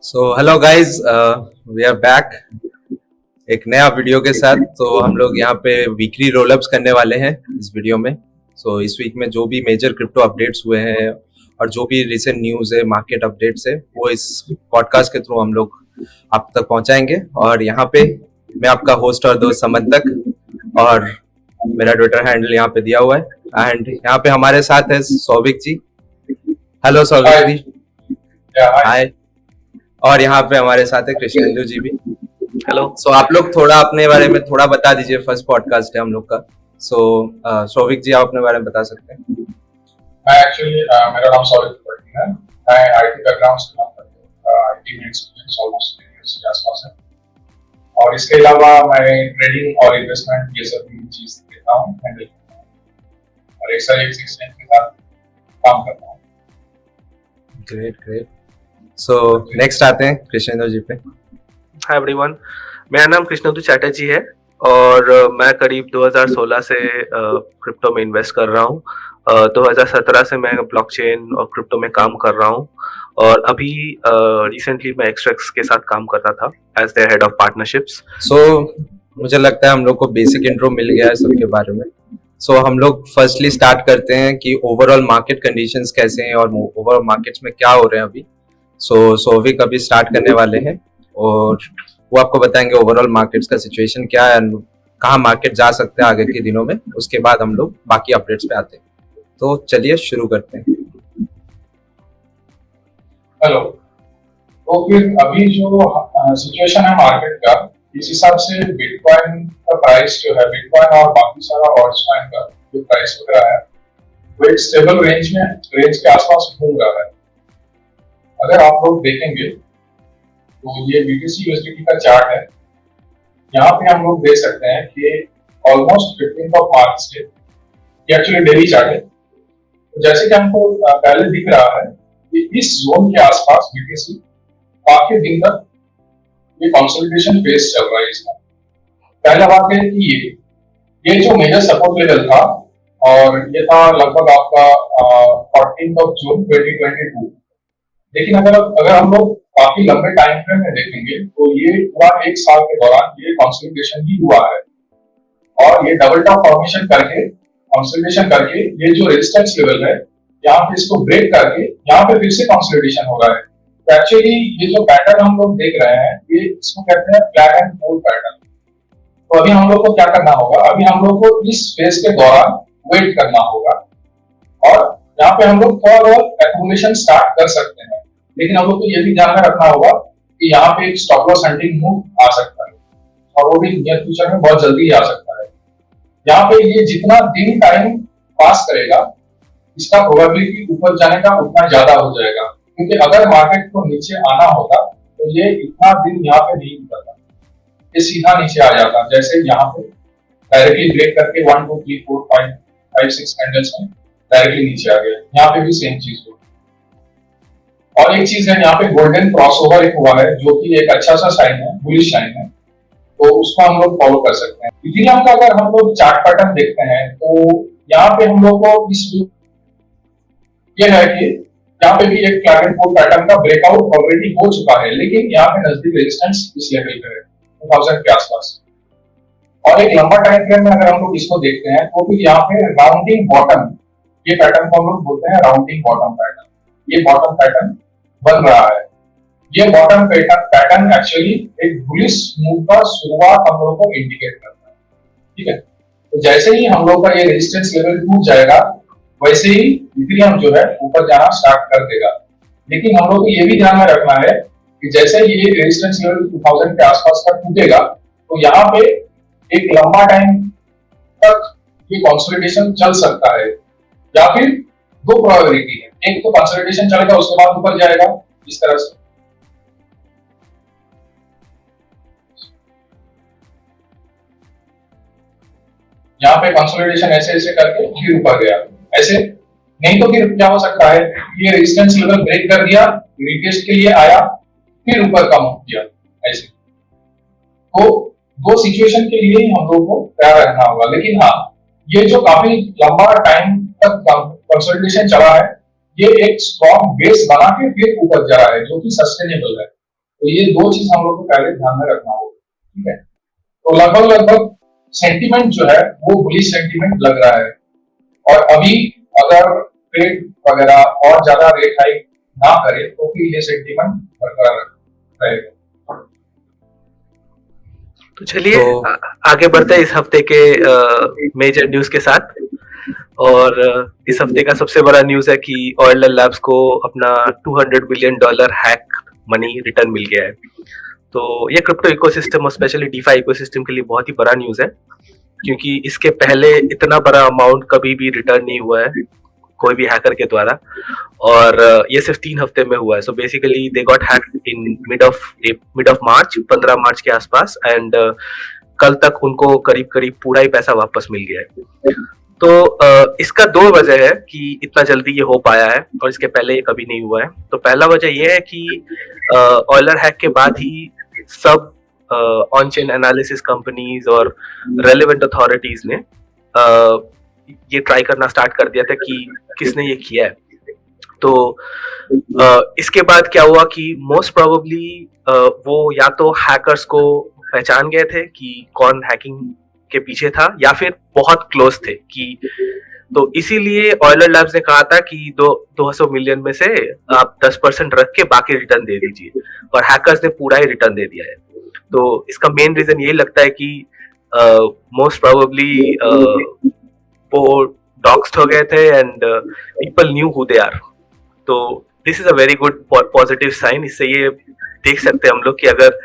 So hello guys, we are back एक नया video के साथ। तो हम लोग यहाँ पे वीकली रोलअप्स करने वाले हैं इस वीडियो में। इस वीक में जो भी मेजर क्रिप्टो अपडेट्स हुए हैं और जो भी रिसेंट न्यूज़ है, मार्केट अपडेट्स है, वो इस पॉडकास्ट के थ्रू हम लोग आप तक पहुंचाएंगे। और यहाँ पे मैं आपका होस्ट और दोस्त समंतक, और मेरा ट्विटर हैंडल यहाँ पे दिया हुआ है। एंड यहाँ पे हमारे साथ है सौविक जी। हेलो सौविक जी। हाय। और यहाँ पे हमारे साथ है कृष्णेंदु जी भी। हेलो। आप लोग थोड़ा अपने बारे में थोड़ा बता दीजिए, फर्स्ट पॉडकास्ट है हम लोग का। सौविक जी, आप अपने बारे में बता सकते हैं? मैं एक्चुअली मेरा नाम सौविक त्रिपाठी है। मैं आईटी बैकग्राउंड से काम करता हूँ। आईटी में एक्सपीरियंस ऑलमोस्ट 3 इयर्स के आसपास है। और इसके अलावा मैं ट्रेडिंग और इन्वेस्टमेंट ये सभी चीज देता हूँ, हैंडल करता हूँ और एक साथ एक एक्सचेंज के साथ काम करता हूँ। Great great. नेक्स्ट आते हैं कृष्णेंदु जी पे। हाय एवरीवन, मेरा नाम कृष्णेंदु चैटर्जी है और मैं करीब 2016 से क्रिप्टो में इन्वेस्ट कर रहा हूँ। 2017 से मैं ब्लॉकचेन और क्रिप्टो में काम कर रहा हूँ और अभी रिसेंटली मैं एक्सट्रैक्स के साथ काम करता था as the head of partnerships. मुझे लगता है हम लोग को बेसिक इंट्रो मिल गया है सबके बारे में। हम लोग फर्स्टली स्टार्ट करते हैं कि ओवरऑल मार्केट कंडीशंस कैसे हैं और ओवरऑल मार्केट्स में क्या हो रहे हैं अभी। सौविक अभी स्टार्ट करने वाले हैं और वो आपको बताएंगे ओवरऑल मार्केट्स का सिचुएशन क्या है, कहाँ मार्केट जा सकते हैं आगे के दिनों में। उसके बाद हम लोग बाकी अपडेट्स पे आते हैं। तो चलिए शुरू करते हैं। हेलो। तो फिर अभी जो सिचुएशन है मार्केट का, इस हिसाब से बिटकॉइन का प्राइस जो है, बिटकॉइन और बाकी सारा ऑल्टकॉइन का जो प्राइस वगैरह है, वो एक स्टेबल रेंज के आसपास घूम रहा है। अगर आप लोग देखेंगे तो ये BTC USDT का चार्ट है। यहाँ पे हम लोग देख सकते हैं कि ऑलमोस्ट 15 मार्च से, ये एक्चुअली डेली चार्ट है। तो जैसे कि हमको पहले दिख रहा है कि इस जोन के आसपास BTC काफी दिन तक ये कंसोलिडेशन फेज चल रहा है इसका। पहला बात है कि ये जो मेजर सपोर्ट लेवल था, और ये था लगभग आपका 14 जून 2022। लेकिन अगर हम लोग काफी लंबे टाइम फ्रेम में देखेंगे तो ये पूरा 1 साल के दौरान ये कंसोलिडेशन ही हुआ है। और ये डबल टॉप फॉर्मेशन करके, कंसोलिडेशन करके, ये जो रेजिस्टेंस लेवल है यहाँ पे इसको ब्रेक करके यहाँ पे फिर से कंसोलिडेशन हो रहा है। तो एक्चुअली ये जो पैटर्न हम लोग देख रहे हैं, ये इसको कहते हैं फ्लैग एंड फोल्ड पैटर्न। तो अभी हम लोग को क्या करना होगा, अभी हम लोग को इस फेज के दौरान वेट करना होगा और यहाँ पे हम लोग थोड़ा बहुत एक्यूमुलेशन स्टार्ट कर सकते हैं। लेकिन हम लोग को ये भी ध्यान में रखना होगा कि यहाँ पे एक स्टॉप लॉस हंटिंग मूव आ सकता है और वो भी नियर फ्यूचर में बहुत जल्दी आ सकता है। यहाँ पे ये जितना दिन टाइम पास करेगा, इसका प्रोबेबिलिटी ऊपर जाने का उतना ज्यादा हो जाएगा। क्योंकि अगर मार्केट को नीचे आना होता तो ये इतना दिन यहाँ पे नहीं उतरता, ये सीधा नीचे आ जाता। जैसे यहाँ पे डायरेक्टली ब्रेक करके 1 2 3 4 5 6 कैंडल्स में डायरेक्टली नीचे आ गया। यहाँ पे भी सेम चीज हो। और एक चीज है, यहाँ पे गोल्डन क्रॉसओवर एक हुआ है जो कि एक अच्छा सा साइन है, बुलिश साइन है, तो उसको हम लोग फॉलो कर सकते हैं। इथेरियम का अगर हम लोग चार्ट पैटर्न देखते हैं तो यहाँ पे हम लोग को ये है कि यहाँ पे भी एक फ्लैग एंड फोल्ड पैटर्न का ब्रेकआउट ऑलरेडी हो चुका है, लेकिन यहाँ पे नजदीक रेजिस्टेंस इस लेवल पे है 2000 के आसपास। और एक लंबा टाइम फ्रेम में अगर हम लोग इसको देखते हैं तो फिर यहाँ पे राउंडिंग बॉटम, ये पैटर्न को हम लोग बोलते हैं राउंडिंग बॉटम पैटर्न। ये बॉटम पैटर्न बन रहा है। ये बॉटम पैटर्न एक्चुअली एक बुलिश मूव का शुरुआत हम लोग को इंडिकेट करता है। ठीक है, तो जैसे ही हम लोग का ये रेजिस्टेंस लेवल टूट जाएगा, वैसे ही इथेरियम जो है ऊपर जाना स्टार्ट कर देगा। लेकिन हम लोग को ये भी ध्यान में रखना है कि जैसे ही ये रेजिस्टेंस लेवल 2000 के आसपास का टूटेगा, तो यहाँ पे एक लंबा टाइम तक ये कंसोलिडेशन चल सकता है, या फिर 2 प्रोबेबिलिटी है। एक तो कंसोलिडेशन चलेगा, उसके बाद ऊपर जाएगा इस तरह से। यहाँ पे कंसोलिडेशन ऐसे ऐसे करके फिर ऊपर गया, ऐसे नहीं तो फिर क्या हो सकता है, ये रेजिस्टेंस लेवल ब्रेक कर दिया, रिटेस्ट के लिए आया, फिर ऊपर का मूव किया ऐसे। तो 2 सिचुएशन के लिए ही हम लोग को तैयार रहना होगा। लेकिन हाँ, ये जो काफी लंबा टाइम तक कंसोलिडेशन चला है, ये एक स्ट्रॉन्ग बेस बना के फिर ऊपर जा रहा है, जो कि सस्टेनेबल है। तो ये दो चीज हम लोग को पहले ध्यान में रखना होगा, ठीक है। तो लगभग सेंटीमेंट जो है वो बुलिश सेंटीमेंट लग रहा है, और अभी अगर फेड वगैरह और ज्यादा रेट हाइक ना करे तो फिर ये सेंटीमेंट बरकरार रहेगा। तो चलिए तो आगे बढ़ते हैं इस हफ्ते के मेजर न्यूज के साथ। और इस हफ्ते का सबसे बड़ा न्यूज है कि ऑयलर लैब्स को अपना $200 बिलियन हैक मनी रिटर्न मिल गया है। तो ये क्रिप्टो इकोसिस्टम और स्पेशली डीफाई इकोसिस्टम के लिए बहुत ही बड़ा न्यूज है, क्योंकि इसके पहले इतना बड़ा अमाउंट कभी भी रिटर्न नहीं हुआ है कोई भी हैकर के द्वारा, और ये सिर्फ 3 हफ्ते में हुआ है। So basically they got hacked in mid of March, 15 मार्च के आसपास, एंड कल तक उनको करीब करीब पूरा ही पैसा वापस मिल गया है। तो इसका 2 वजह है कि इतना जल्दी ये हो पाया है, और इसके पहले ये कभी नहीं हुआ है। तो पहला वजह ये है कि ऑयलर हैक के बाद ही सब ऑन चेन एनालिसिस कंपनीज और रेलेवेंट अथॉरिटीज ने ये ट्राई करना स्टार्ट कर दिया था कि किसने ये किया है। तो इसके बाद क्या हुआ कि मोस्ट प्रोबेबली वो या तो हैकर्स को पहचान गए थे कि कौन हैकिंग के पीछे था, या फिर बहुत क्लोज थे कि, तो इसीलिए ऑयलर लैब्स ने कहा था कि 200 मिलियन में से आप 10% रख के बाकी रिटर्न दे दीजिए, और हैकर्स ने पूरा ही रिटर्न दे दिया है। तो इसका मेन रीजन यही लगता है कि मोस्ट प्रोबेबली वो डॉक्स्ड हो गए थे and people knew who they are. तो this is a very good positive sign. इससे ये देख सकते हैं हम लोग कि अगर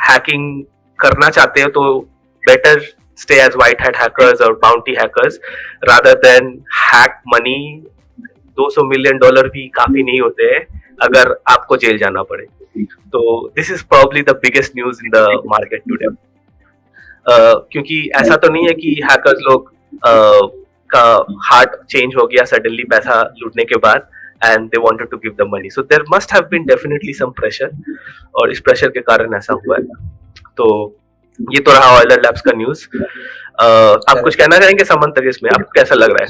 हैकिंग करना चाहते हो तो better stay as white hat hackers or bounty hackers rather than hack money। $200 million भी काफी नहीं होते हैं अगर आपको जेल जाना पड़े। तो this is probably the biggest news in the market today, क्योंकि ऐसा तो नहीं है कि हैकर्स लोग का हार्ट चेंज हो गया सडनली पैसा लूटने के बाद and they wanted to give the money, so there must have been definitely some pressure, और इस प्रेशर के कारण ऐसा हुआ है। तो ये तो रहा ऑयलर लैब्स का न्यूज। आप कुछ कहना चाहेंगे समंत इसमें, आपको कैसा लग रहा है?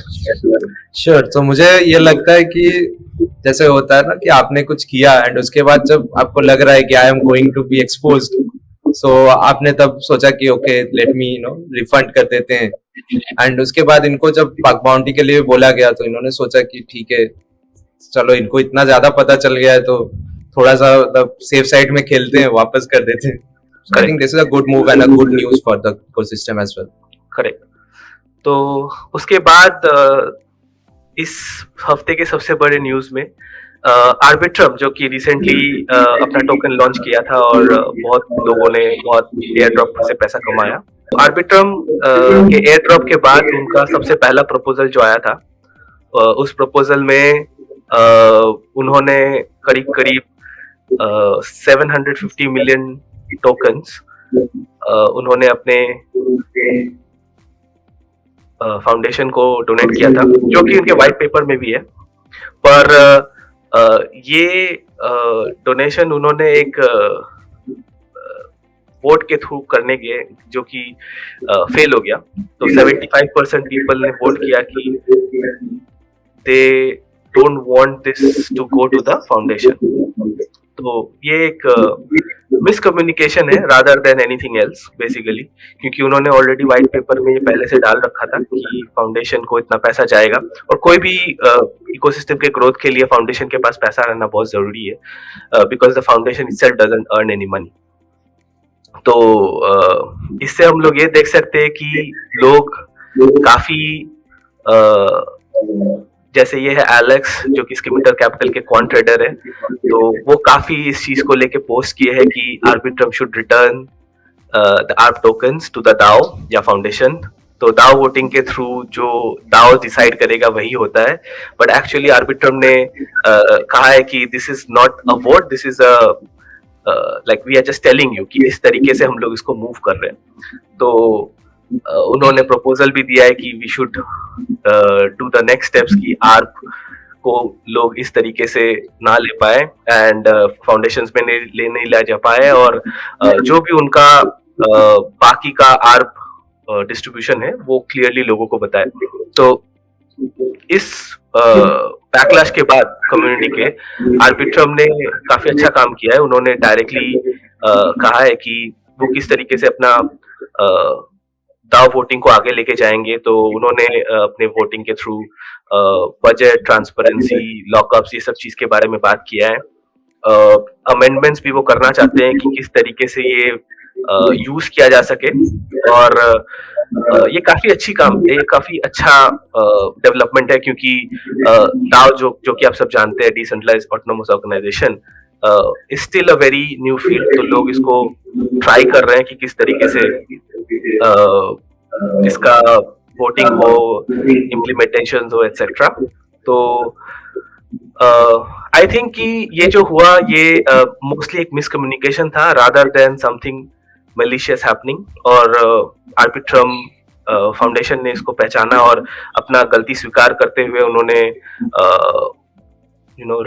श्योर। तो मुझे ये लगता है कि जैसे होता है ना कि आपने कुछ किया एंड उसके बाद जब आपको लग रहा है कि I am going to be exposed, so आपने तब सोचा कि ओके लेट मी रिफंड कर देते हैं। एंड उसके बाद इनको जब बग बाउंटी के लिए बोला गया तो इन्होंने सोचा कि ठीक है चलो इनको इतना ज्यादा पता चल गया है तो थोड़ा सा मतलब सेफ साइड में खेलते हैं, वापस कर देते हैं। So I think this is a good move and a good news for the ecosystem as well. Correct. तो उसके बाद इस हफ्ते के सबसे बड़े न्यूज में आर्बिट्रम, जो कि रिसेंटली अपना टोकन लॉन्च किया था और बहुत लोगों ने बहुत एयर ड्रॉप से पैसा कमाया। आर्बिट्रम के एयर ड्रॉप के बाद उनका सबसे पहला प्रपोजल जो आया था, उस प्रपोजल में उन्होंने करीब करीब 750 मिलियन टोकन्स उन्होंने अपने फाउंडेशन को डोनेट किया था, जो कि उनके व्हाइट पेपर में भी है। पर ये डोनेशन उन्होंने एक वोट के थ्रू करने के, जो कि फेल हो गया। तो 75% पीपल ने वोट किया कि they don't want this to go to the foundation. तो ये एक मिसकम्युनिकेशन है rather than anything else basically, क्योंकि उन्होंने ऑलरेडी व्हाइट पेपर में ये पहले से डाल रखा था कि फाउंडेशन को इतना पैसा जाएगा, और कोई भी इकोसिस्टम के ग्रोथ के लिए फाउंडेशन के पास पैसा रहना बहुत जरूरी है, because the foundation itself doesn't earn any money. तो इससे हम लोग ये देख सकते हैं कि लोग काफी जैसे ये है एलेक्स, जो कि स्किमिटर कैपिटल के क्वांट ट्रेडर है, तो वो काफी इस चीज को लेके पोस्ट किए हैं कि Arbitrum should return the ARB tokens to the DAO या फाउंडेशन। तो दाओ वोटिंग के थ्रू जो दाओ डिसाइड करेगा वही होता है, बट एक्चुअली आर्बिट्रम ने कहा है कि this is not a vote, this is a like we are just telling you कि इस तरीके से हम लोग इसको मूव कर रहे हैं। तो उन्होंने प्रपोजल भी दिया है कि we should do the next steps की आर्ब को लोग इस तरीके से ना ले पाए एंड फाउंडेशंस में नहीं ले जा पाए, और जो भी उनका बाकी का आर्ब डिस्ट्रीब्यूशन है वो क्लियरली लोगों को बताए। तो इस बैकलैश के बाद कम्युनिटी के आर्बिट्रम ने काफी अच्छा काम किया है। उन्होंने डायरेक्टली कहा है कि वो किस तरीके से अपना दाव वोटिंग को आगे लेके जाएंगे। तो उन्होंने अपने वोटिंग के थ्रू बजट, ट्रांसपेरेंसी, लॉकअप्स, ये सब चीज के बारे में बात किया है। अमेंडमेंट्स भी वो करना चाहते हैं कि किस तरीके से ये यूज किया जा सके। और ये काफी अच्छी काम, ये काफी अच्छा डेवलपमेंट है, क्योंकि दाव जो कि आप सब जानते हैं, decentralised autonomous organisation, is still a very new field. तो लोग इसको ट्राई कर रहे हैं कि किस तरीके से इसका वोटिंग हो, इम्प्लीमेंटेशन हो, एक्सेट्रा। तो आई थिंक कि ये जो हुआ ये मोस्टली एक मिसकम्युनिकेशन था rather than something malicious happening। और आर्बिट्रम फाउंडेशन ने इसको पहचाना और अपना गलती स्वीकार करते हुए उन्होंने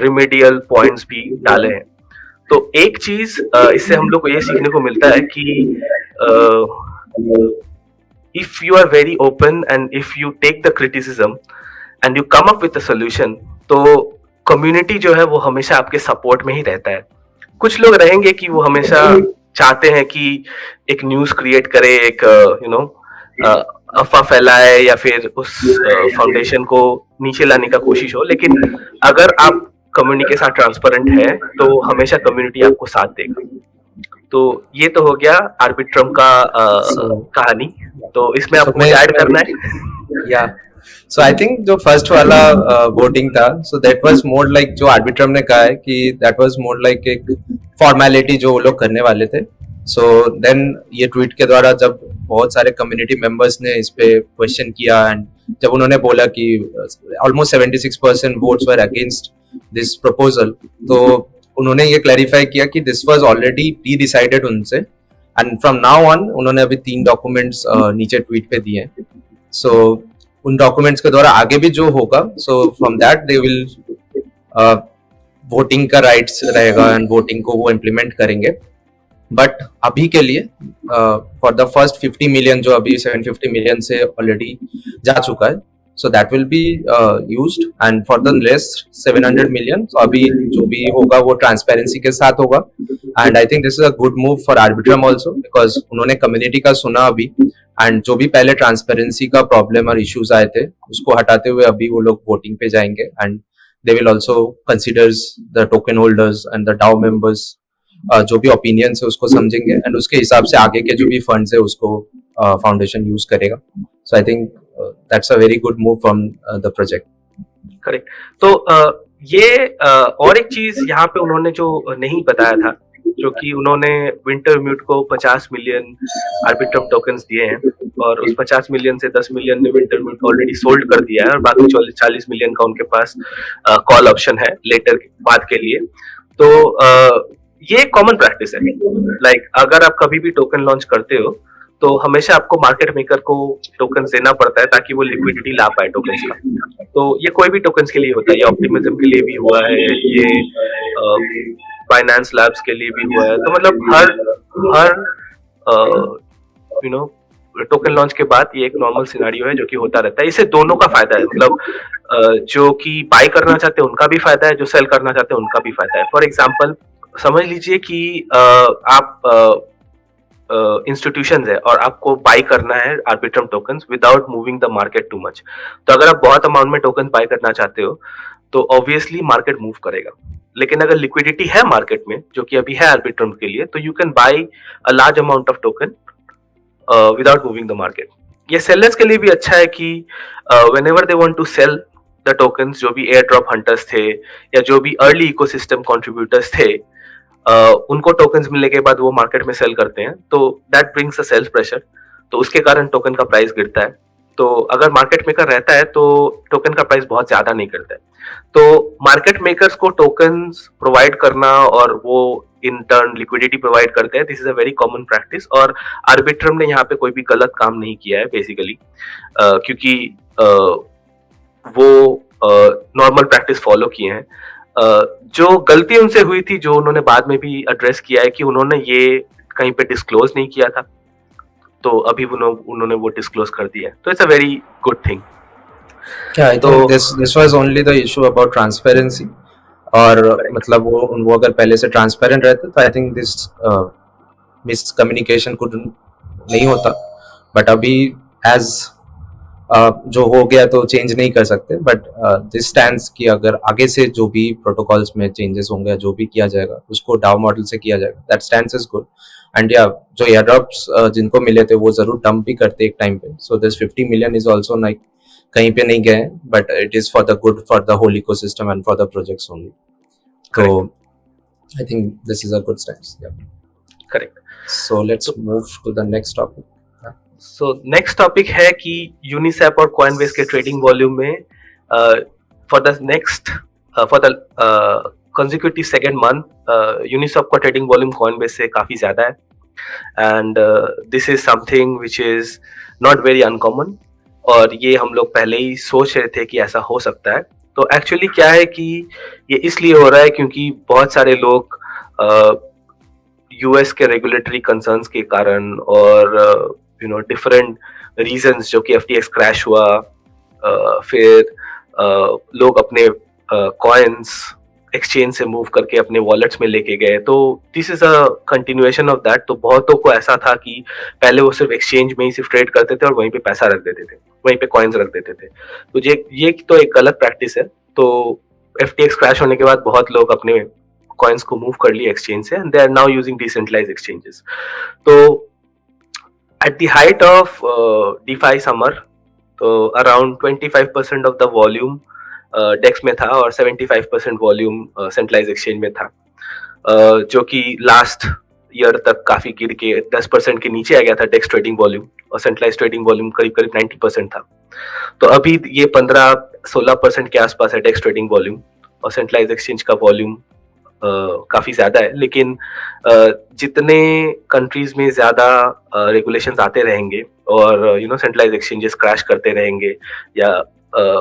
रिमेडियल पॉइंट्स भी डाले हैं। तो एक चीज इससे हम लोग को ये सीखने को मिलता है कि if you are very open and if you take the criticism and you come up with the solution, तो कम्युनिटी जो है वो हमेशा आपके सपोर्ट में ही रहता है। कुछ लोग रहेंगे कि वो हमेशा चाहते हैं कि एक न्यूज क्रिएट करे, एक अफवाह फैलाए या फिर उस फाउंडेशन को नीचे लाने का कोशिश हो। लेकिन अगर आप कम्युनिटी के साथ ट्रांसपेरेंट है तो हमेशा कम्युनिटी आपको साथ देगा। तो ये तो हो गया आर्बिट्रम का कहानी। तो इसमें आपको कुछ ऐड करना है? या सो आई थिंक जो फर्स्ट वाला वोटिंग था, so that was more like, जो आर्बिट्रम ने कहा है कि दैट वाज मोर लाइक एक फॉर्मेलिटी जो वो लोग करने वाले थे। सो देन ये ट्वीट के द्वारा जब बहुत सारे कम्युनिटी मेंबर्स ने इस पे क्वेश्चन किया एंड जब उन्होंने बोला कि almost 76% votes were against this proposal, तो उन्होंने ये क्लैरिफाई किया कि this was already pre decided उनसे, एंड फ्रॉम नाउ ऑन उन्होंने अभी 3 डॉक्यूमेंट्स नीचे ट्वीट पे दिए हैं। सो उन डॉक्यूमेंट्स के द्वारा आगे भी जो होगा, so from that they will voting का राइट्स रहेगा एंड वोटिंग को वो इम्प्लीमेंट करेंगे। बट अभी के लिए फॉर द फर्स्ट 50 मिलियन, जो अभी 750 मिलियन से ऑलरेडी जा चुका है, so that will be used, and for the rest 700 million, तो अभी जो भी होगा वो ट्रांसपेरेंसी के साथ होगा। And I think this is a good move for Arbitrum also, because उन्होंने कम्युनिटी का सुना अभी, एंड जो भी पहले ट्रांसपेरेंसी का प्रॉब्लम और इश्यूज आए थे उसको हटाते हुए अभी वो लोग वोटिंग पे जाएंगे, and they will also considers the token holders and the डाउ मेंबर्स, जो भी ओपिनियंस है उसको समझेंगे एंड उसके हिसाब से आगे के जो भी फंड्स है उसको फाउंडेशन यूज करेगा। So I think that's a very good move from the project. Correct. तो ये और एक चीज यहाँ पे उन्होंने जो नहीं बताया था, जो कि उन्होंने विंटरम्यूट को 50 मिलियन आर्बिट्रम टोकन्स दिए हैं, और उस 50 मिलियन से 10 मिलियन ने विंटरम्यूट ऑलरेडी सोल्ड कर दिया है, और बाकी 40 मिलियन का उनके पास कॉल ऑप्शन है लेटर बाद के लिए। तो ये कॉमन प्रैक्टिस है। लाइक अगर आप कभी भी टोकन लॉन्च करते हो तो हमेशा आपको मार्केट मेकर को टोकन देना पड़ता है ताकि वो लिक्विडिटी ला पाए टोकन्स का। तो ये कोई भी टोकन्स के लिए होता है, ये ऑप्टिमिज्म के लिए भी हुआ है, ये फाइनेंस लैब्स के लिए भी हुआ है। तो मतलब हर टोकन लॉन्च के बाद ये एक नॉर्मल सिनेरियो है जो कि होता रहता है। इससे दोनों का फायदा है, मतलब जो कि बाय करना चाहते हैं उनका भी फायदा है, जो सेल करना चाहते हैं उनका भी फायदा है। फॉर एग्जाम्पल समझ लीजिए कि आप इंस्टीट्यूशन है और आपको बाय करना है Arbitrum tokens without moving the market too much. तो अगर आप बहुत अमाउंट में टोकन बाय करना चाहते हो तो ऑब्वियसली मार्केट मूव करेगा। लेकिन अगर लिक्विडिटी है मार्केट में, जो कि अभी है आर्बिट्रम के लिए, तो you can buy a large amount of token without moving the market. ये सेलर्स के लिए भी अच्छा है कि whenever they want to sell the tokens, जो भी एयर ड्रॉप हंटर्स थे या जो भी अर्ली इकोसिस्टम कंट्रीब्यूटर्स थे, उनको टोकन्स मिलने के बाद वो मार्केट में सेल करते हैं, तो that brings a sales pressure. तो उसके कारण टोकन का प्राइस गिरता है। तो अगर मार्केट मेकर रहता है तो टोकन का प्राइस बहुत ज्यादा नहीं गिरता है। तो मार्केट मेकर्स को टोकन्स प्रोवाइड करना और वो इन टर्न लिक्विडिटी प्रोवाइड करते हैं, this is a very common practice. और आर्बिट्रम ने यहाँ पे कोई भी गलत काम नहीं किया है बेसिकली, क्योंकि वो नॉर्मल प्रैक्टिस फॉलो किए हैं। जो गलती उनसे हुई थी, जो उन्होंने बाद में भी एड्रेस किया है, कि उन्होंने ये कहीं पे डिस्क्लोज नहीं किया था, तो अभी उन्होंने वो डिस्क्लोज कर दिया है। तो it's a very good thing. Yeah, I तो think this was only the issue about transparency. और करेक्ट। मतलब वो अगर पहले से ट्रांसपेरेंट रहते तो आई थिंक दिस मिसकम्युनिकेशन कुछ नहीं होता. बट अभी एज जो हो गया तो चेंज नहीं कर सकते. बट दिस स्टैंड्स कि अगर आगे से जो भी प्रोटोकॉल्स में चेंजेस होंगे, जो भी किया जाएगा उसको डाउ मॉडल से किया जाएगा. That stands is good. And या जो एयरड्रॉप्स जिनको मिले थे वो जरूर डंप भी करते एक टाइम पे. So this 50 million is also like कहीं पे नहीं गए, but it is for the good for the whole ecosystem and for the projects only. तो I think this is a good stance. Yeah. Correct. So let's move to the next topic. So next topic है कि Uniswap और Coinbase के trading volume में for the consecutive second month Uniswap का trading volume Coinbase से काफी ज्यादा है. And this is something which is not very uncommon, और ये हम लोग पहले ही सोच रहे थे कि ऐसा हो सकता है. तो एक्चुअली क्या है कि ये इसलिए हो रहा है क्योंकि बहुत सारे लोग यूएस के रेगुलेटरी कंसर्न्स के कारण और डिफरेंट रीजंस, जो कि एफटीएक्स क्रैश हुआ, फिर लोग अपने कॉइन्स एक्सचेंज से मूव करके अपने वॉलेट्स में लेके गए. तो this is a continuation of that. तो बहुतों को ऐसा था कि पहले वो सिर्फ एक्सचेंज में ही सिर्फ ट्रेड करते थे और वहीं पे पैसा रख देते थे, वहीं पे कॉइन्स रख देते थे. तो ये तो एक गलत प्रैक्टिस है. तो एफटीएक्स क्रैश होने के बाद बहुत लोग अपने कॉइन्स को मूव कर लिए एक्सचेंज से, and they are now using decentralised exchanges. तो at the height of DeFi summer, तो around 25% of the volume डेक्स में था और 75% वॉल्यूम सेंट्रलाइज एक्सचेंज में था, जो कि लास्ट ईयर तक काफी गिर के 10% के नीचे आ गया था डेक्स ट्रेडिंग वॉल्यूम, और सेंट्रलाइज ट्रेडिंग वॉल्यूम करीब करीब 90% था. तो अभी ये 15-16% के आसपास है डेक्स ट्रेडिंग वॉल्यूम, और सेंट्रलाइज एक्सचेंज का वॉल्यूम काफी ज्यादा है. लेकिन जितने कंट्रीज में ज्यादा रेगुलेशंस आते रहेंगे और सेंट्रलाइज एक्सचेंजेस क्रैश करते रहेंगे, या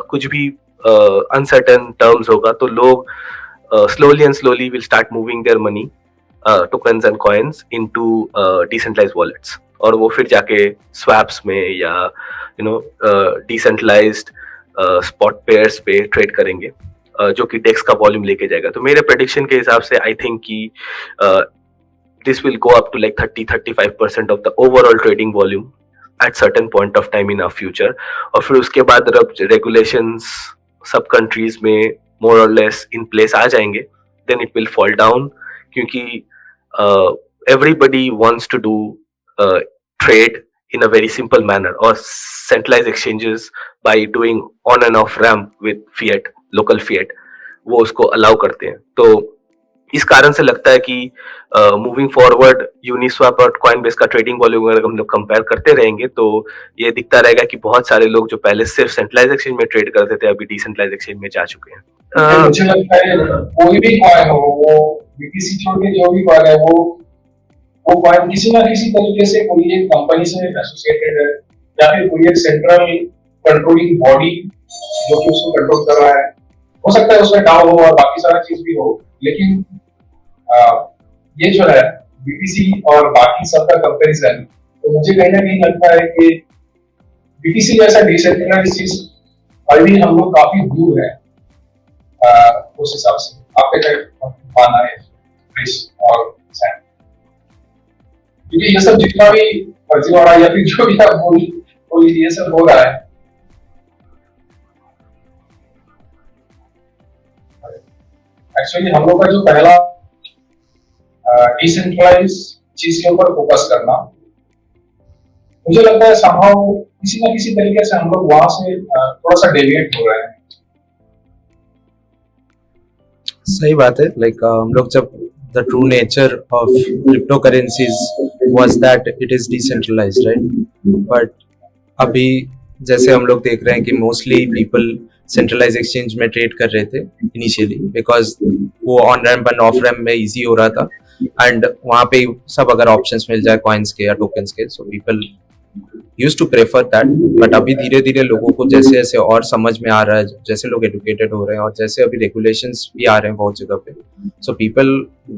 कुछ भी अनसर्टेन टर्म्स होगा, तो लोग slowly and slowly will start moving their money, tokens and coins into decentralized wallets, और वो फिर जाके स्वैप्स में या डिसेंट्रलाइज्ड स्पॉट पेयर्स पे ट्रेड करेंगे, जो कि डेक्स का वॉल्यूम लेके जाएगा. तो मेरे प्रेडिक्शन के हिसाब से आई थिंक कि this will go up to like 30-35% of the overall trading volume at certain point of time in our future. और फिर उसके बाद रेगुलेशंस सब कंट्रीज में मोर और लेस इन प्लेस आ जाएंगे, then it will fall down, क्योंकि everybody wants to do trade in a very simple manner, or centralized exchanges by doing on and off ramp with fiat, local fiat, वो उसको allow करते हैं. तो इस कारण से लगता है कि मूविंग फॉरवर्ड यूनिस्वैप और कॉइनबेस का ट्रेडिंग वॉल्यूम अगर हम लोग कंपेयर करते रहेंगे तो ये दिखता रहेगा कि बहुत सारे लोग जो पहले सिर्फ सेंट्रलाइज एक्सचेंज में ट्रेड करते थे अभी डिसेंट्रलाइज एक्सचेंज में जा चुके हैं. मुझे लगता है कोई भी कॉइन हो, वो बीटीसी छोड़ के जो भी कॉइन है, वो कॉइन किसी ना किसी तरीके से कोई एक कंपनी से एसोसिएटेड है, या फिर कोई एक सेंट्रल कंट्रोलिंग बॉडी जो कि उसको कंट्रोल कर रहा है. हो सकता है उसमें डाउ हो और बाकी सारा चीज भी हो, लेकिन ये जो है बीटीसी और बाकी सब का कंपैरिजन, तो मुझे कहीं ना कहीं लगता है कि बीटीसी जैसा डिसेंट्रलाइज्ड चीज अभी हम लोग काफी दूर है उस हिसाब से. आपके क्या मानना है प्लीज? और क्योंकि ये सब जितना भी फर्जीवाड़ा या फिर जो भी आप बोल ये सब हो रहा है, एक्चुअली हम लोग का जो पहला डिसेंट्रलाइज चीज के ऊपर फोकस करना, मुझे लगता है somehow किसी ना किसी तरीके से हम लोग वहां से थोड़ा सा डेविएट हो रहे हैं. सही बात है. लाइक हम लोग जब the true nature of cryptocurrencies was that it is decentralized, right? But अभी जैसे हम लोग देख रहे हैं कि mostly people centralized exchange में trade कर रहे थे initially because वो on ramp and off ramp में easy हो रहा था, and वहाँ पे सब अगर options मिल जाए coins के या tokens के, so people used to prefer that. But अभी धीरे धीरे लोगों को जैसे जैसे और समझ में आ रहा है, जैसे लोग एडुकेटेड हो रहे हैं और जैसे अभी रेगुलेशंस भी आ रहे हैं बहुत जगह पे, so people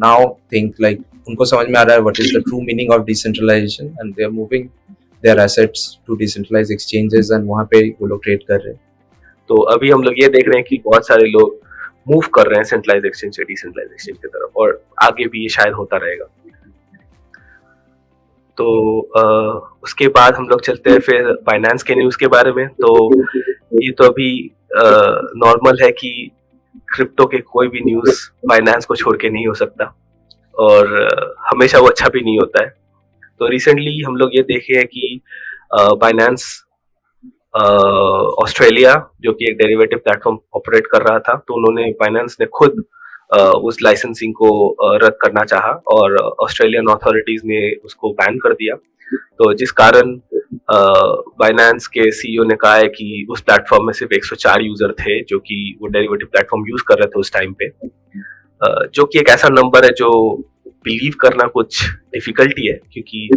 now think like उनको समझ में आ रहा है what is the true meaning of decentralisation, and they are moving their assets to decentralised exchanges, and वहाँ पे वो लोग ट्रेड कर रहे हैं. तो अभी हम लोग ये देख रहे हैं कि बहुत सारे लोग मूव कर रहे हैं सेंट्रलाइज एक्सचेंज से डिसेंट्रलाइज एक्सचेंज की तरफ, और आगे भी ये शायद होता रहेगा। तो उसके बाद हम लोग चलते हैं फिर बाइनेंस के न्यूज के बारे में। तो ये तो अभी नॉर्मल है कि क्रिप्टो के कोई भी न्यूज बाइनेंस को छोड़ के नहीं हो सकता, और हमेशा वो अच्छा भी नहीं होता है। तो रिसेंटली हम लोग ये देखे हैं कि बाइनेंस ऑस्ट्रेलिया, जो कि एक डेरिवेटिव प्लेटफॉर्म ऑपरेट कर रहा था, तो उन्होंने बाइनेंस ने खुद उस लाइसेंसिंग को रद्द करना चाहा, और ऑस्ट्रेलियन अथॉरिटीज ने उसको बैन कर दिया। तो जिस कारण बाइनेंस के सीईओ ने कहा है कि उस प्लेटफॉर्म में सिर्फ 104 यूजर थे जो कि वो डेरिवेटिव प्लेटफॉर्म यूज कर रहे थे उस टाइम पे, जो कि एक ऐसा नंबर है जो बिलीव करना कुछ डिफिकल्टी है, क्योंकि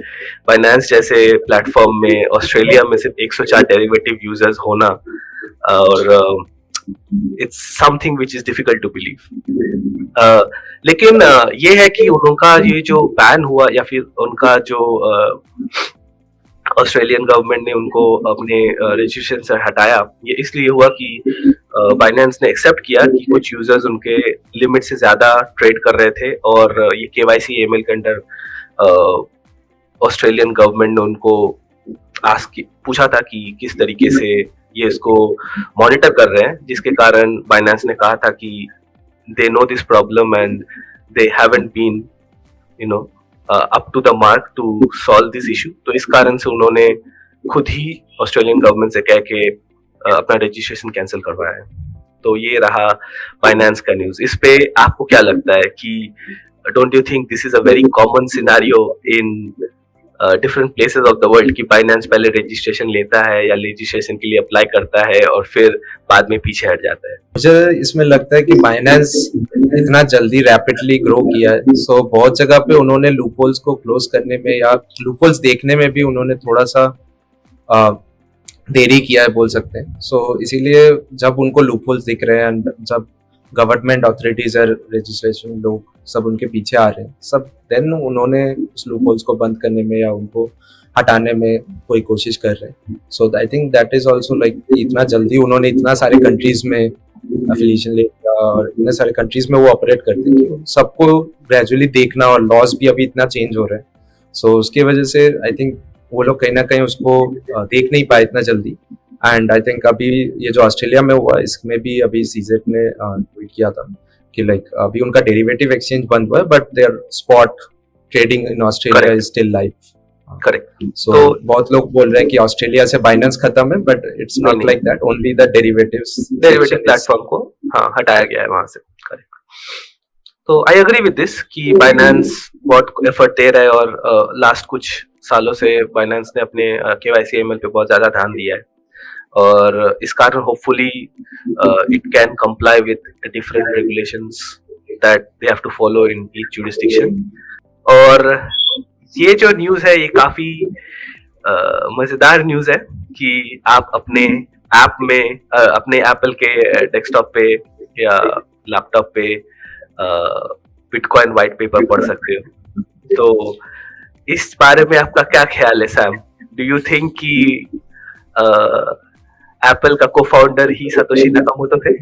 बाइनेंस जैसे प्लेटफॉर्म में ऑस्ट्रेलिया में सिर्फ 104 डेरिवेटिव यूजर्स होना, और it's something which is difficult to believe. लेकिन ये है कि उनका ये जो बैन हुआ, या फिर उनका जो ऑस्ट्रेलियन गवर्नमेंट ने उनको अपने रजिस्ट्रेशन से हटाया, ये इसलिए हुआ कि बाइनेंस ने एक्सेप्ट किया कि कुछ यूजर्स उनके लिमिट से ज्यादा ट्रेड कर रहे थे, और ये केवाईसी एएमएल के अंडर ऑस्ट्रेलियन गवर्नमेंट ने उनको पूछा था कि किस तरीके से ये इसको मॉनिटर कर रहे हैं, जिसके कारण बाइनेंस ने कहा था कि they know this problem and they haven't been up to the mark to solve this issue. तो इस कारण से उन्होंने खुद ही ऑस्ट्रेलियन गवर्नमेंट से कह के अपना रजिस्ट्रेशन कैंसिल करवाया है। तो ये रहा बाइनेंस का न्यूज। इस पे आपको क्या लगता है कि don't you think this is a very common scenario in different places of the world कि बाइनेंस पहले रजिस्ट्रेशन लेता है या रजिस्ट्रेशन के लिए अप्लाई करता है और फिर बाद में पीछे हट जाता है? मुझे इसमें लगता है कि बाइनेंस इतना जल्दी रैपिडली ग्रो किया है, सो बहुत जगह पे उन्होंने लूपहोल्स को क्लोज करने में या लूपहोल्स देखने में भी उन्होंने थोड़ा सा देरी किया है बोल सकते हैं। सो इसीलिए जब उनको लूपहोल्स दिख रहे हैं, जब गवर्नमेंट अथॉरिटीज और रजिस्ट्रेशन लोग सब उनके पीछे आ रहे हैं, सब देन उन्होंने उस लूपहोल्स को बंद करने में या उनको हटाने में कोई कोशिश कर रहे हैं। So I think that is also like इतना जल्दी उन्होंने इतना सारे कंट्रीज में एफिलिएशन ले लिया और इतने सारे कंट्रीज में वो ऑपरेट करते हैं कि सबको ग्रेजुअली देखना, और लॉज भी अभी इतना चेंज हो रहा है। सो उसकी वजह से आई थिंक वो लोग कहीं ना कहीं उसको देख नहीं पाए इतना जल्दी। एंड आई थिंक अभी ये जो ऑस्ट्रेलिया में हुआ, इसमें भी अभी सीजेट ने ट्वीट किया था कि लाइक अभी उनका डेरिवेटिव एक्सचेंज बंद हुआ है, but there spot trading in Australia is still live. Correct. So बहुत लोग बोल रहे हैं कि ऑस्ट्रेलिया से बाइनेंस खत्म है, but it's not like that, only the derivative platform को हटाया गया है वहां से। करेक्ट। तो आई एग्री विद दिस कि बाइनेंस बहुत एफर्ट दे रहा है, और लास्ट कुछ सालों से बाइनेंस ने अपने केवाईसी एएमएल पे बहुत ज्यादा ध्यान दिया है, और इस कारण hopefully it can comply with different regulations that they have to follow in each jurisdiction. और ये जो न्यूज है ये काफी मजेदार न्यूज है कि आप अपने ऐप में अपने एप्पल के डेस्कटॉप पे या लैपटॉप पे बिटकॉइन व्हाइट पेपर पढ़ सकते हो। तो इस बारे में आपका क्या ख्याल है सैम? डू यू थिंक कि एप्पल का को-फाउंडर ही सतोशी नाकामोटो थे?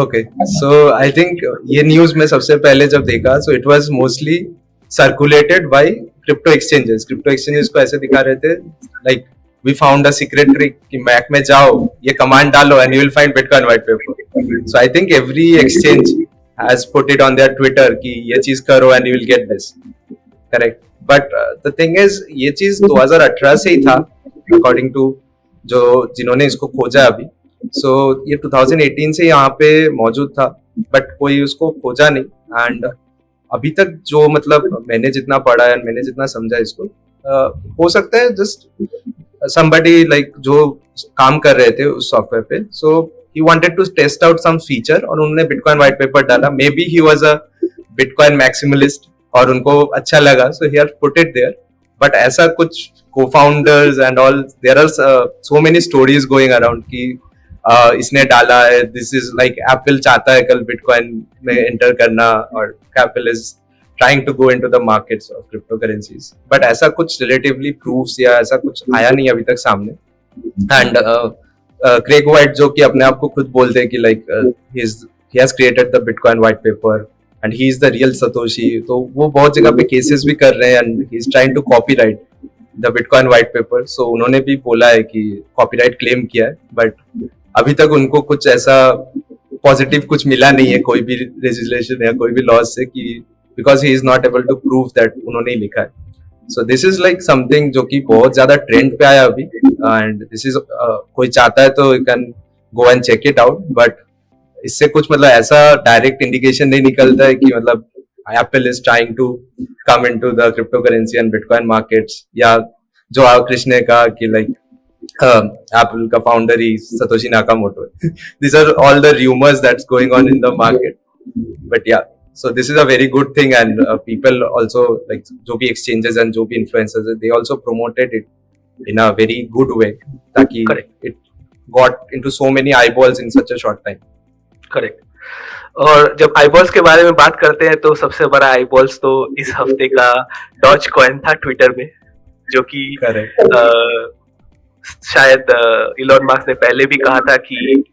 ओके, सो आई थिंक ये न्यूज में सबसे पहले जब देखा, so it was mostly circulated by crypto exchanges. Crypto exchanges को ऐसे दिखा रहे थे like we found a secret trick कि मैक में जाओ, ये कमांड डालो and you will find bitcoin white paper. So I think every exchange has put it on their Twitter कि ये चीज करो and you will get this, correct. But the thing is ये चीज 2018 से ही था अकॉर्डिंग टू जो जिन्होंने इसको खोजा अभी। सो ये 2018 से यहाँ पे मौजूद था, बट कोई उसको खोजा नहीं। एंड अभी तक जो मतलब मैंने जितना पढ़ा है, मैंने जितना समझा इसको, हो सकता है जस्ट somebody like जो काम कर रहे थे उस सॉफ्टवेयर पे, so he wanted to test out some feature और उन्होंने बिटकॉइन व्हाइट पेपर डाला। maybe he was a bitcoin maximalist और उनको अच्छा लगा, so he had put it there। but ऐसा कुछ co-founders and all, there are so many stories going around कि इसने डाला है, this is like Apple चाहता है कल बिटकॉइन में एंटर करना, और Apple is trying to go into the markets of cryptocurrencies, but ऐसा कुछ relatively proofs या ऐसा कुछ आया नहीं अभी तक सामने। and क्रेग वाइट जो कि अपने आप को खुद बोलते हैं कि like he has created the Bitcoin white paper and he is the real Satoshi, तो वो बहुत जगह पे केसेस भी कर रहे हैं and he is trying to copyright the Bitcoin white paper. So उन्होंने भी बोला है कि कॉपीराइट क्लेम किया है, बट अभी तक उनको कुछ ऐसा पॉजिटिव कुछ मिला नहीं है कोई भी लेजिस्लेशन या कोई भी लॉज से कि because he is not able to prove that उन्होंने ही लिखा है. So this is like something जो कि बहुत ज्यादा ट्रेंड पे आया अभी, एंड दिस इज कोई चाहता है तो you can go and check it out, but इससे कुछ मतलब ऐसा डायरेक्ट इंडिकेशन नहीं निकलता है कि मतलब Apple is trying to come into the crypto currency and bitcoin markets, या जो कृष्ण ने कहा कि लाइक एप्पल का फाउंडर ही Satoshi Nakamoto. These are all the rumors that's going on in the market, but yeah, so this is a very good thing, and people also like जो भी exchanges and जो भी influencers they also promoted it in a very good way ताकि it got into so many eyeballs in such a short time. Correct. और जब eyeballs के बारे में बात करते हैं तो सबसे बड़ा आईबॉल्स तो इस हफ्ते का डॉज कॉइन था ट्विटर में, जो कि शायद इलॉन मस्क ने पहले भी कहा था कि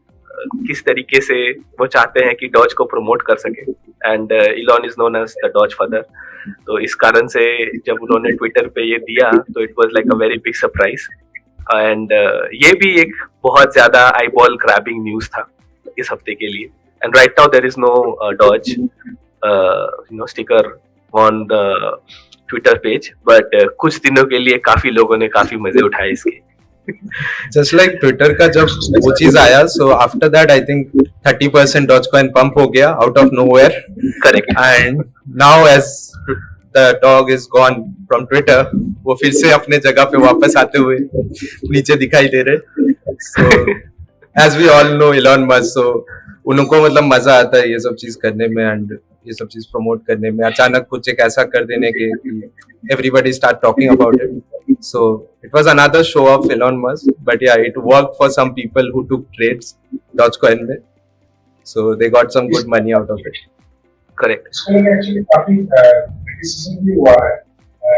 किस तरीके से वो चाहते हैं कि डॉज को प्रमोट कर सके, and Elon is known as the Doge father. तो इस कारण से जब उन्होंने ट्विटर पे ये दिया तो it was like a very big surprise, and ये भी एक बहुत ज्यादा आईबॉल ग्रैबिंग न्यूज था इस हफ्ते के लिए. And right now there is no Doge sticker on the Twitter page, but कुछ दिनों के लिए काफी लोगों ने काफी मजे उठाए इसके. Just like Twitter का जब वो चीज आया, so after that I think 30% Dogecoin pump हो गया out of nowhere. Correct. And now as the dog is gone from Twitter, वो फिर से अपने जगह पे वापस आते हुए नीचे दिखाई दे रहे. So as we all know Elon Musk, so उनको मतलब मजा आता है ये सब चीज करने में and ये सब चीज प्रमोट करने में. अचानक कुछ एक ऐसा कर देने के everybody start talking about it. So it was another show of Elon Musk, but yeah, it worked for some people who took trades Dogecoin में. So they got some good money out of it. Correct. इसमें actually काफी criticism भी हुआ है.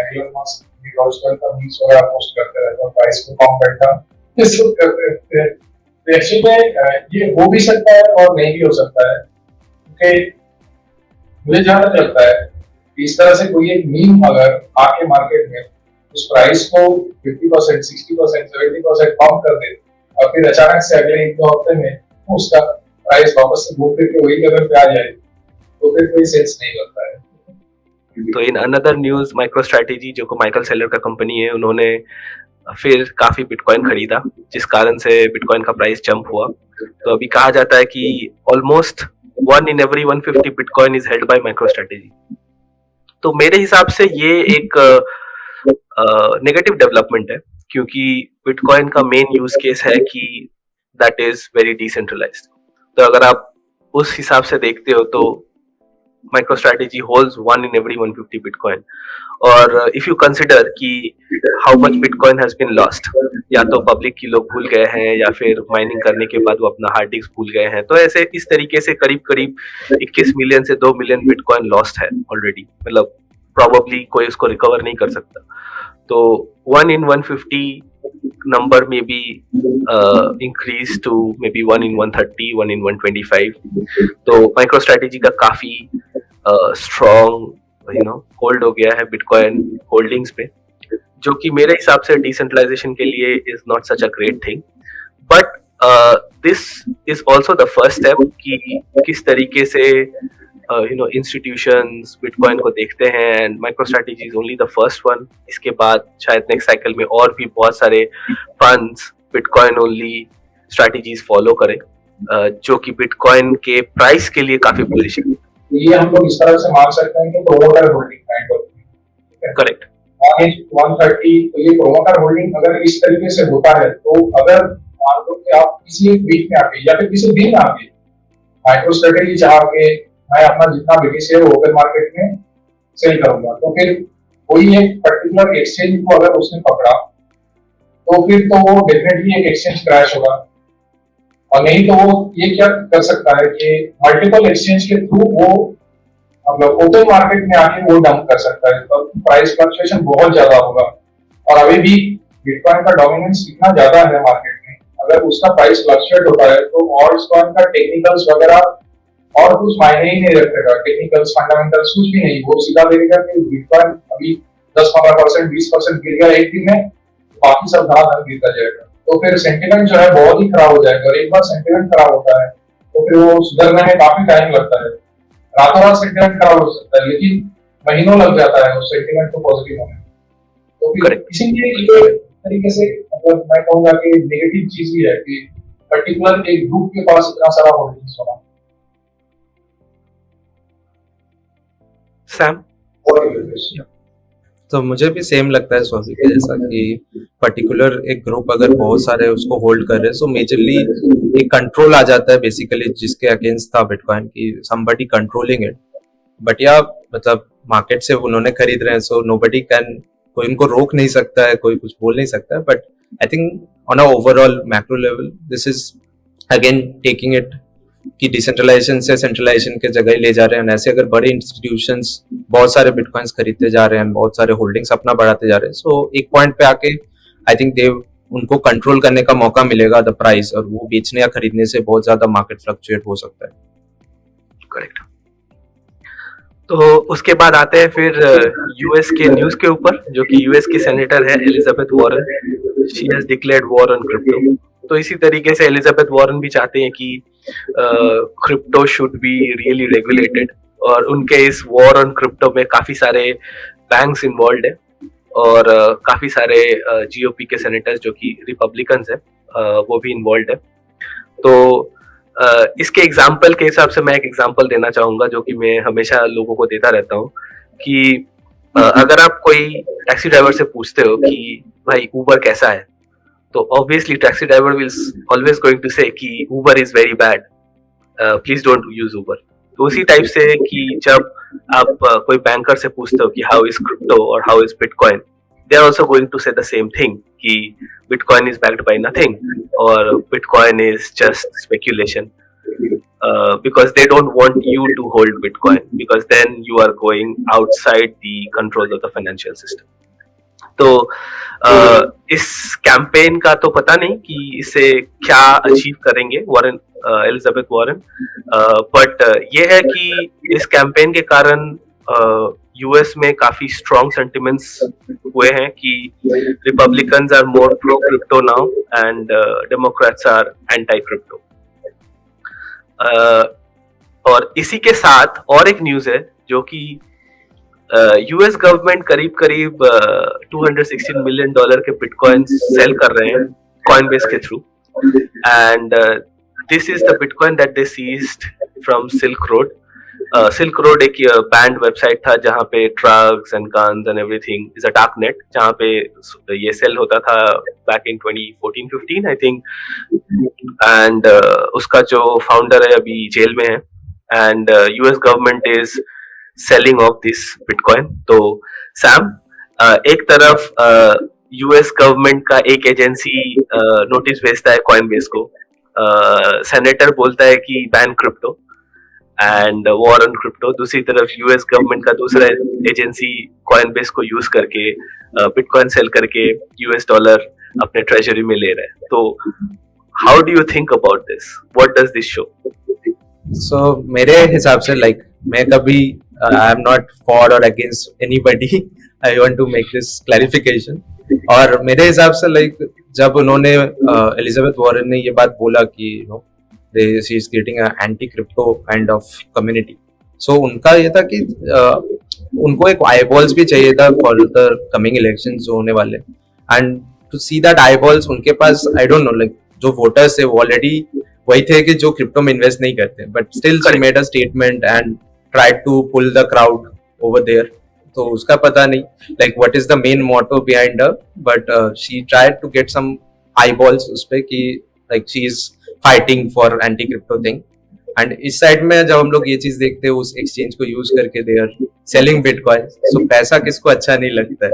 Elon Musk भी Dogecoin का memes वगैरह post करते रहते हैं, प्राइस को कम करता है, ये सब करते रहते हैं. एक्चुअली में ये हो भी सकता है और नहीं भी हो सकता है, क्योंकि मुझे जहाँ तक लगता है इस तरह से कोई एक मीम अगर आके मार्केट में उस प्राइस को 50%, 60%, 70% कम कर दे और फिर अचानक से अगले एक दो हफ्ते में उसका प्राइस वापस से घूम फिर के वही लेवल पे आ जाए, तो फिर कोई सेंस नहीं करता है. तो इन अनदर न्यूज, MicroStrategy जो को माइकल सेलर का कंपनी है, उन्होंने फिर काफी बिटकॉइन खरीदा, जिस कारण से बिटकॉइन का प्राइस जंप हुआ. तो अभी कहा जाता है कि almost 1 in every 150 bitcoin is held by MicroStrategy. तो मेरे हिसाब से ये एक नेगेटिव डेवलपमेंट है, क्योंकि बिटकॉइन का मेन यूज केस है कि दैट इज वेरी डिसेंट्रलाइज्ड. तो अगर आप उस हिसाब से देखते हो तो MicroStrategy holds 1 in every 150 Bitcoin. और if you consider कि how much Bitcoin has been lost, या तो पब्लिक की लोग भूल गए हैं या फिर माइनिंग करने के बाद वो अपना हार्ड डिस्क भूल गए हैं, तो ऐसे इस तरीके से करीब करीब 21 मिलियन से 2 मिलियन बिटकॉइन लॉस्ट है ऑलरेडी. मतलब प्रॉबली कोई उसको रिकवर नहीं कर सकता. तो 1 in 150 number may be increased to maybe 1 in 130, 1 in 125. तो MicroStrategy का काफी स्ट्रॉन्ग होल्ड हो गया है बिटकॉइन होल्डिंग्स पे, जो कि मेरे हिसाब से डिसेंट्रलाइजेशन के लिए is not such a great thing. But this is also the first step कि किस तरीके से इंस्टीट्यूशंस बिटकॉइन को देखते हैं, and MicroStrategy is only the first one. इसके बाद शायद नेक्स्ट साइकिल में और भी बहुत सारे funds bitcoin only strategies follow करें, जो कि बिटकॉइन के प्राइस के लिए काफी बुलिश है. ये हम लोग इस तरह से मान सकते हैं कि promoter holding kind of. Correct. 130, तो ये प्रोमोटर होल्डिंग अगर इस तरीके से होता है, तो अगर मान लो कि आप किसी एक वीक में आके या फिर किसी दिन में आके MicroStrategy चाह के मैं अपना जितना BTC है ओपन मार्केट में सेल करूंगा, तो फिर कोई एक पर्टिकुलर एक्सचेंज को अगर उसने पकड़ा तो फिर तो वो डेफिनेटली एक एक्सचेंज क्रैश होगा. और नहीं तो वो ये क्या कर सकता है कि मल्टीपल एक्सचेंज के थ्रू वो मतलब ओपन मार्केट में आके वो डंप कर सकता है, तो प्राइस फ्लक्चुएशन बहुत ज्यादा होगा. और अभी भी बिटकॉइन का डोमिनेंस इतना ज्यादा है मार्केट में, अगर उसका प्राइस फ्लक्चुएट होता है तो ऑल्ट्स कॉइन का टेक्निकल्स वगैरह और कुछ मायने ही नहीं रखेगा, टेक्निकल्स फंडामेंटल्स कुछ भी नहीं, वो सीधा देखेगा कि बिटकॉइन अभी 10-15%, 20% गिर गया एक दिन में, बाकी सब धड़ाधड़ गिरता जाएगा, तो फिर सेंटिमेंट जो है बहुत ही खराब हो जाएगा। और एक बार सेंटिमेंट खराब होता है तो फिर वो सुधरने में काफी टाइम लगता है। रातों रात सेंटिमेंट खराब हो सकता है, लेकिन महीनों लग जाता है उस सेंटिमेंट को पॉजिटिव होने में। तो फिर इसीलिए ये तरीके से मतलब मैं कहूंगा कि नेगेटिव चीज ही है कि पर्टिकुलर एक ग्रुप के पास इतना सारा होल्डिंग्स होना। सैम? तो मुझे भी सेम लगता है सोफी के जैसा कि पर्टिकुलर एक ग्रुप अगर बहुत सारे उसको होल्ड कर रहे हैं, सो मेजरली एक कंट्रोल आ जाता है बेसिकली जिसके अगेंस्ट था बिटकॉइन की, समबडी कंट्रोलिंग इट। बट या मतलब मार्केट से उन्होंने खरीद रहे हैं, सो नोबडी कैन, कोई उनको रोक नहीं सकता है, कोई कुछ बोल नहीं सकता है। But I think on a overall macro level this is again taking it कि डिसेंट्रलाइजेशन से सेंट्रलाइजेशन के जगह ही ले जा रहे हैं। ऐसे अगर बड़े इंस्टीट्यूशंस बहुत सारे बिटकॉइंस खरीदते जा रहे हैं, बहुत सारे होल्डिंग्स अपना बढ़ाते जा रहे हैं, सो एक पॉइंट पे आके आई थिंक दे उनको कंट्रोल करने का मौका मिलेगा द प्राइस, और वो बेचने या खरीदने से बहुत ज्यादा मार्केट फ्लक्चुएट हो सकता है। करेक्ट। तो उसके बाद आते हैं फिर यूएस के न्यूज के ऊपर, जो कि यूएस की सेनेटर है Elizabeth Warren. She has declared war on crypto. तो इसी तरीके से एलिजाबेथ वॉरेन भी चाहते हैं कि crypto should be really regulated, और उनके इस वॉर ऑन क्रिप्टो में काफी सारे बैंक्स इन्वॉल्व है और काफी सारे जीओपी के सेनेटर्स जो कि रिपब्लिकन्स है वो भी इन्वॉल्व है। तो इसके एग्जाम्पल के हिसाब से मैं एक एग्जाम्पल देना चाहूंगा जो कि मैं हमेशा लोगों को देता रहता हूँ कि अगर आप कोई टैक्सी ड्राइवर से पूछते हो कि भाई उबर कैसा है, तो obviously taxi driver will always going to say कि Uber is very bad, please don't use Uber. तो उसी टाइप से कि जब आप कोई बैंकर से पूछते हो कि हाउ इज क्रिप्टो और how is bitcoin, they are also going to say the same thing कि Bitcoin is backed by nothing or Bitcoin is just speculation, because they don't want you to hold Bitcoin because then you are going outside the control of the financial system. तो इस campaign का तो पता नहीं कि इसे क्या achieve करेंगे वॉरेन, एलिजाबेथ वॉरेन, बट ये है कि इस कैंपेन के कारण यूएस में काफी स्ट्रॉन्ग सेंटिमेंट्स हुए हैं कि Republicans are more pro crypto now and Democrats are anti crypto. और इसी के साथ और एक न्यूज है जो कि यूएस गवर्नमेंट करीब करीब $216 मिलियन के बिटकॉइन सेल कर रहे हैं कॉइनबेस के through, and this is the bitcoin that they seized from Silk Road. Silk Road एक बैंड वेबसाइट था जहाँ पे drugs and guns and everything is a dark net, जहाँ पे ये सेल होता था back in 2014-15 I think, and उसका जो फाउंडर है अभी जेल में है, and US government is selling off this bitcoin. तो सैम, एक तरफ यूएस गवर्नमेंट का एक एजेंसी नोटिस भेजता है कॉइनबेस को, सेनेटर बोलता है कि ban crypto and war on crypto, दूसरी तरफ यूएस गवर्नमेंट का दूसरा एजेंसी कॉइनबेस को यूज करके बिटकॉइन सेल करके यूएस डॉलर अपने ट्रेजरी में ले रहे हैं। तो how do you think about this, what does this show? So मेरे हिसाब से लाइक मैं कभी आई एम नॉट फॉर और against anybody, I want to make this clarification. और मेरे हिसाब से लाइक जब उन्होंने एलिजाबेथ वॉरेन ने ये बात बोला कि you know she is creating an anti crypto kind of community, so उनका ये था कि उनको एक eyeballs भी चाहिए था for the coming elections जो होने वाले, and to see that eyeballs उनके पास I don't know like जो voters थे वो already वही थे कि जो क्रिप्टो में इन्वेस्ट नहीं करते, but still she made a statement and tried to pull the crowd over there. तो उसका पता नहीं like what is the main motto behind her, but she tried to get some eyeballs उस पे कि like she is fighting for anti crypto thing, and इस side में जब हम लोग ये चीज देखते हैं उस एक्सचेंज को यूज करके they are selling bitcoin, so पैसा किसको अच्छा नहीं लगता है,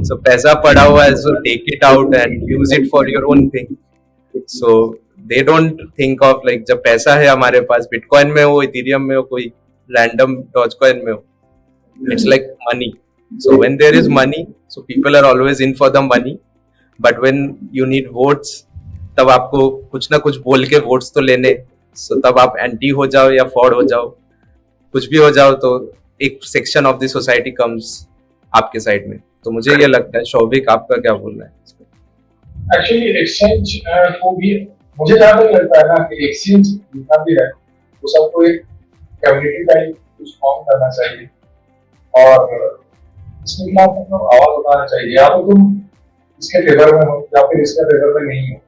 so पैसा पड़ा हुआ है, so take it out and use it for your own thing, so they don't think of like जब पैसा है हमारे पास bitcoin में हो, ethereum में हो, कोई random dogecoin में हो, it's like money, so when there is money so people are always in for the money, but when you need votes तब आपको कुछ ना कुछ बोल के वोट्स तो लेने, सो तब आप एंटी हो जाओ या फॉर हो जाओ, कुछ भी हो जाओ, तो एक section of the society comes आपके साइड में। तो मुझे ये लगता है, शौविक आपका क्या बोलना है? एक्चुअली एक्सचेंज को भी मुझे जहाँ तक लगता है ना कि एक्सचेंज जितना भी है वो सबको एक कम्युनिटी टाइप कुछ फॉर्म करना चाहिए और इसके खिलाफ मतलब आवाज उठाना चाहिए। या तो तुम इसके फेवर में हो या फिर इसके फेवर में नहीं हो।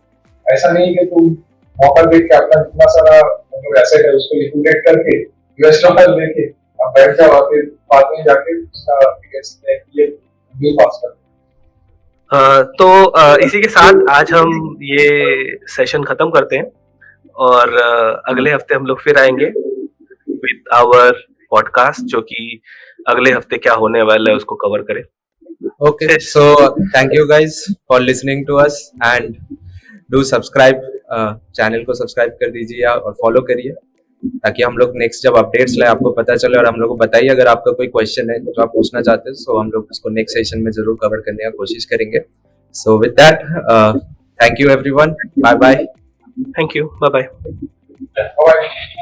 ऐसा नहीं कि तुम मौका देख के अपना जितना सारा मतलब एसेट है उसको लिक्विडेट करके यूएस डॉलर लेके अब बैठ जाओ और फिर बाद में जाके उसका ये बिल पास कर। तो इसी के साथ आज हम ये सेशन खत्म करते हैं और अगले हफ्ते हम लोग फिर आएंगे विद आवर पॉडकास्ट, जो कि अगले हफ्ते क्या होने वाला है उसको कवर करें। Okay, so thank you guys for listening to us and do subscribe, channel को सब्सक्राइब कर दीजिए और फॉलो करिए ताकि हम लोग नेक्स्ट जब अपडेट्स लाए आपको पता चले। और हम लोग को बताइए अगर आपका कोई क्वेश्चन है जो आप पूछना चाहते हैं, सो हम लोग उसको नेक्स्ट सेशन में जरूर कवर करने का कोशिश करेंगे। So with that, thank you everyone, bye bye. Thank you, bye bye. Alright.